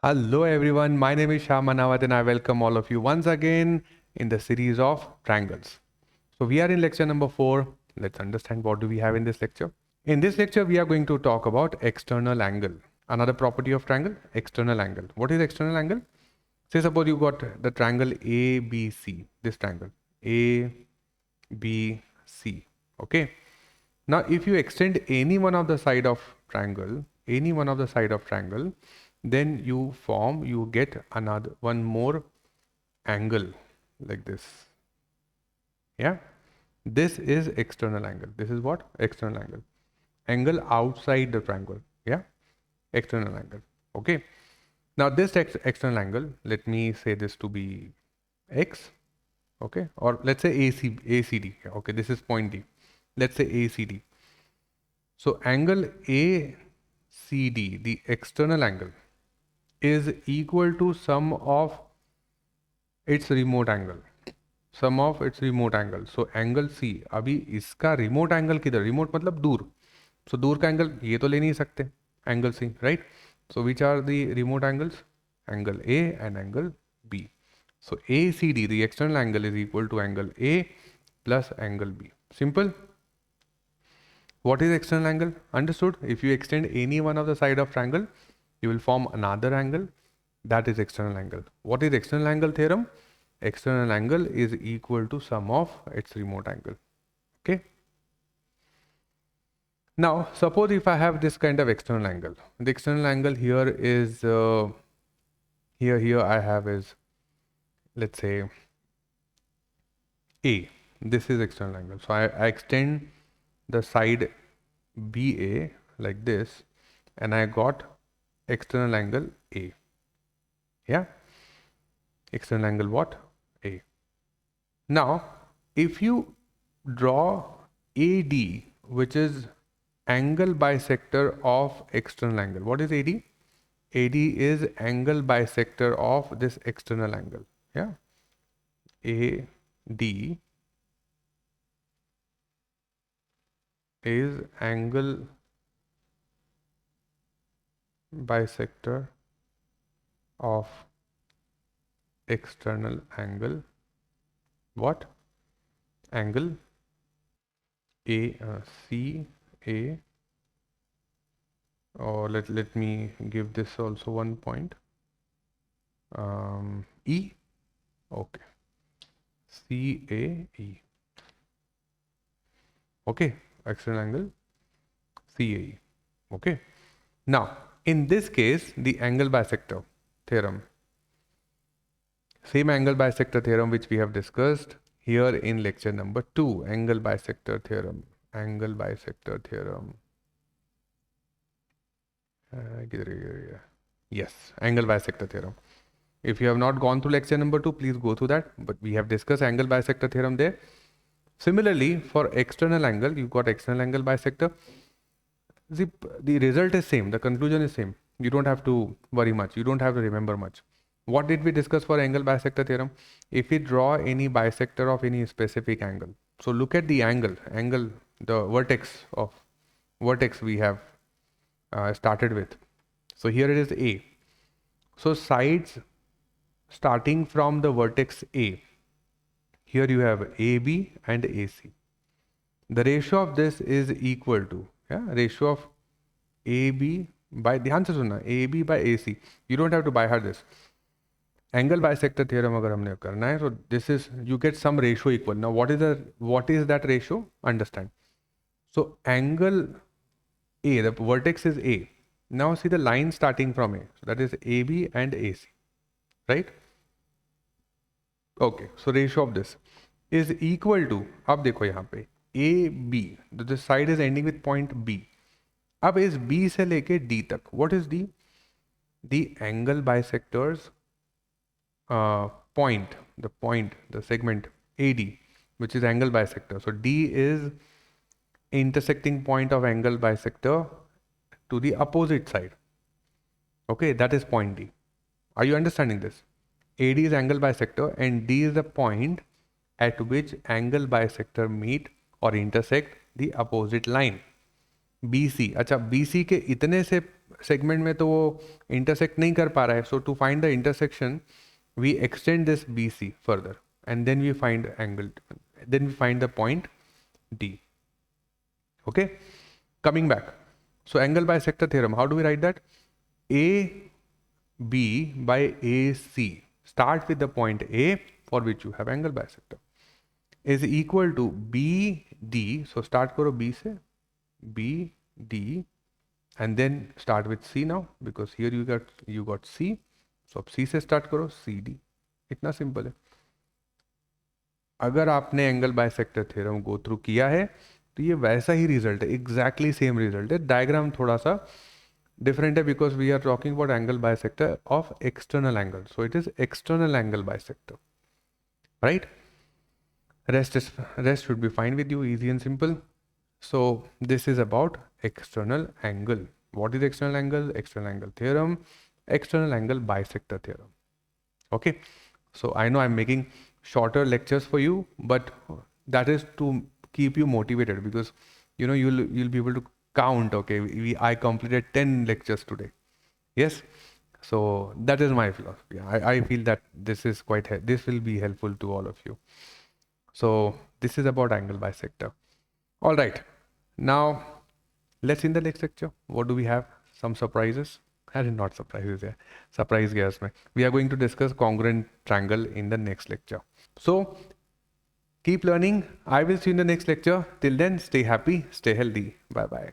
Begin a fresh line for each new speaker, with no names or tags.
Hello everyone, my name is Shah Manawat and I welcome all of you once again in the series of triangles. So we are in lecture number 4. Let's understand what do we have in this lecture. In this lecture we are going to talk about external angle. Another property of triangle, external angle. What is external angle? Say suppose you got the triangle ABC, this triangle ABC. Okay. Now if you extend any one of the side of triangle, then you get another one more angle like this. Yeah, this is external angle. This is what? External angle. Angle outside the triangle. Yeah, external angle. Okay. Now this external angle, let me say this to be x. Okay, or let's say ACD. Okay, this is point D. Let's say ACD. So angle ACD, the external angle, is equal to sum of its remote angle. Sum of its remote angle. So angle C, अभी इसका remote angle किधर? Remote मतलब दूर. सो दूर का angle ये तो ले नहीं सकते, angle C, right? So which are the remote angles? Angle A and angle B. So A C D, the external angle is equal to angle A plus angle B. Simple. What is external angle? Understood? If you extend any one of the side of triangle, you will form another angle. That is external angle. What is external angle theorem? External angle is equal to sum of its remote angle. Okay. Now, suppose if I have this kind of external angle. The external angle here is, here I have is, let's say, A. This is external angle. So I extend the side BA like this and I got external angle A. Yeah, external angle what? A. Now if you draw AD, which is angle bisector of external angle. What is AD? AD is angle bisector of this external angle. Yeah, AD is angle bisector of external angle. What? Angle CA, or let me give this also one point. E. Okay, CAE. Okay, external angle CAE. Okay. Now in this case, the angle bisector theorem, same angle bisector theorem which we have discussed here in lecture number 2, angle bisector theorem. Angle bisector theorem. Yes, angle bisector theorem. If you have not gone through lecture number 2, please go through that. But we have discussed angle bisector theorem there. Similarly, for external angle, you've got external angle bisector. The result is same. The conclusion is same. You don't have to worry much. You don't have to remember much. What did we discuss for angle bisector theorem? If we draw any bisector of any specific angle. So look at the angle, the vertex we have started with. So here it is A. So sides starting from the vertex A. Here you have AB and AC. The ratio of this is equal to, ratio of AB by, ध्यान से सुनना, AB by AC. You don't have to by heart this. Angle bisector theorem अगर हमने करना है, so this is, you get some ratio equal. Now what is that ratio? Understand. So angle A, the vertex is A. Now see the line starting from A. So that is AB and AC, right? Okay, so ratio of this is equal to, अब देखो यहाँ पे AB, the side is ending with point B. अब इस B से लेके D तक, what is D? The angle bisectors point, the segment AD, which is angle bisector. So D is intersecting point of angle bisector to the opposite side. Okay, that is point D. Are you understanding this? AD is angle bisector and D is the point at which angle bisector meet or intersect the opposite line. BC, अच्छा BC के इतने से segment में तो वो intersect नहीं कर पा रहा है. So to find the intersection we extend this BC further and then we find angle, then we find the point D. Okay, coming back. So angle bisector theorem, how do we write that? AB by AC, start with the point A for which you have angle bisector, is equal to BD. So start karo B se, BD, and then start with C now because here you got C. So अब C से start करो, CD. इतना simple है. अगर आपने angle bisector theorem go through किया है तो ये वैसा ही रिजल्ट है, एग्जैक्टली सेम रिजल्ट है. डायग्राम थोड़ा सा डिफरेंट है because we are talking about angle bisector of external angle. So it is external angle bisector, right? Rest should be fine with you, easy and simple. So this is about external angle. What is external angle? External angle theorem, external angle bisector theorem. Okay, so I know I'm making shorter lectures for you, but that is to keep you motivated because you know you'll be able to count. Okay, I completed 10 lectures today. Yes, so that is my philosophy. I feel that this is this will be helpful to all of you. So this is about angle bisector. All right, now let's in the next lecture. What do we have? Some surprises. Not surprises, yeah. Surprise guess me. We are going to discuss congruent triangle in the next lecture. So keep learning. I will see you in the next lecture. Till then, stay happy, stay healthy. Bye bye.